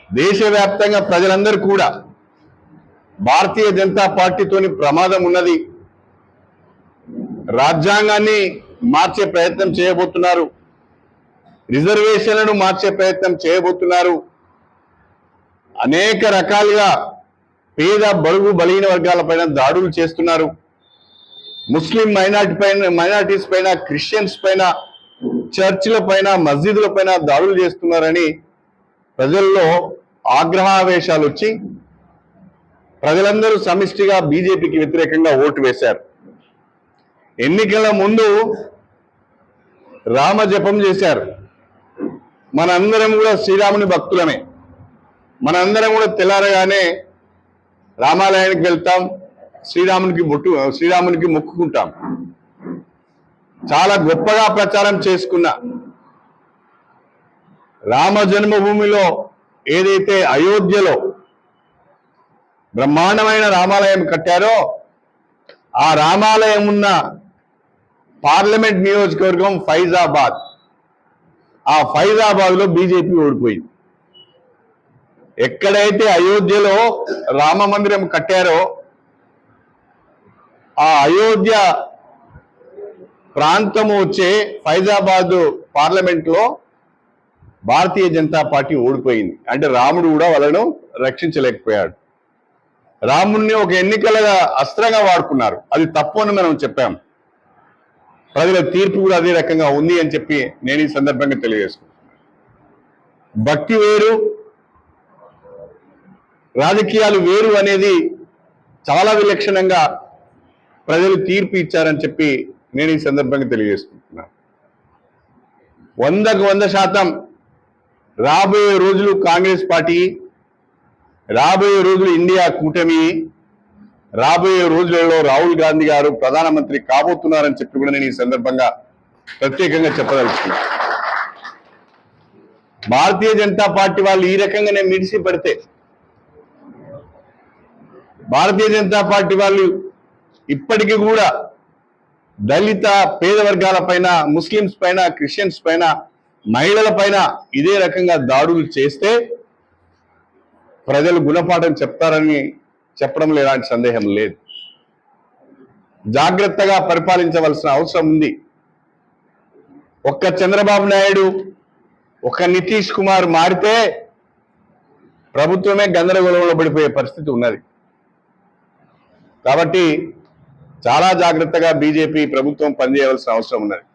దేశవ్యాప్తంగా ప్రజలందరూ కూడా భారతీయ జనతా పార్టీతోని ప్రమాదం ఉన్నది, రాజ్యాంగాన్ని మార్చే ప్రయత్నం చేయబోతున్నారు, రిజర్వేషన్లను మార్చే ప్రయత్నం చేయబోతున్నారు, అనేక రకాలుగా పేద బడుగు బలహీన వర్గాలపైన దాడులు చేస్తున్నారు, ముస్లిం మైనారిటీస్ పైన, క్రిస్టియన్స్ పైన, చర్చిల పైన, మస్జిదుల పైన దాడులు చేస్తున్నారని ప్రజల్లో ఆగ్రహావేశాలు వచ్చి ప్రజలందరూ సమిష్టిగా బీజేపీకి వ్యతిరేకంగా ఓటు వేశారు. ఎన్నికల ముందు రామ జపం చేశారు. మనందరం కూడా శ్రీరాముని భక్తులమే. మనందరం కూడా తెల్లారగానే రామాలయానికి వెళ్తాం, శ్రీరామునికి మొక్కుకుంటాం. చాలా గొప్పగా ప్రచారం చేసుకున్న రామ జన్మభూమిలో ఏదైతే అయోధ్యలో బ్రహ్మాండమైన రామాలయం కట్టారో ఆ రామాలయం ఉన్న పార్లమెంట్ నియోజకవర్గం ఫైజాబాద్. ఆ ఫైజాబాద్లో బీజేపీ ఓడిపోయింది. ఎక్కడైతే అయోధ్యలో రామ మందిరం కట్టారో ఆ అయోధ్య ప్రాంతము వచ్చే ఫైజాబాద్ పార్లమెంట్లో భారతీయ జనతా పార్టీ ఓడిపోయింది. అంటే రాముడు కూడా వాళ్ళను రక్షించలేకపోయాడు. రాముడిని ఒక ఎన్నికల అస్త్రంగా వాడుకున్నారు. అది తప్పు అని మనం చెప్పాం. ప్రజల తీర్పు కూడా అదే రకంగా ఉంది అని చెప్పి నేను ఈ సందర్భంగా తెలియజేసుకుంటున్నాను. భక్తి వేరు, రాజకీయాలు వేరు అనేది చాలా విలక్షణంగా ప్రజలు తీర్పు ఇచ్చారని చెప్పి నేను ఈ సందర్భంగా తెలియజేసుకుంటున్నాను. 100కు 100% రాబోయే రోజులు కాంగ్రెస్ పార్టీ, రాబోయే రోజులు ఇండియా కూటమి, రాబోయే రోజులలో రాహుల్ గాంధీ గారు ప్రధానమంత్రి కాబోతున్నారని చెప్పి కూడా నేను ఈ సందర్భంగా ప్రత్యేకంగా చెప్పదలుచుకున్నాను. భారతీయ జనతా పార్టీ వాళ్ళు ఈ రకంగానే మిడిసి పడితే, భారతీయ జనతా పార్టీ వాళ్ళు ఇప్పటికీ కూడా దళిత పేద వర్గాల పైన, ముస్లింస్ పైన, క్రిస్టియన్స్ పైన, మహిళల పైన ఇదే రకంగా దాడులు చేస్తే ప్రజలు గుణపాఠం చెప్తారని చెప్పడంలో ఎలాంటి సందేహం లేదు. జాగ్రత్తగా పరిపాలించవలసిన అవసరం ఉంది. ఒక్క చంద్రబాబు నాయుడు, ఒక్క నితీష్ కుమార్ మారితే ప్రభుత్వమే గందరగోళంలో పడిపోయే పరిస్థితి ఉన్నది. కాబట్టి చాలా జాగ్రత్తగా బీజేపీ ప్రభుత్వం పనిచేయవలసిన అవసరం ఉన్నది.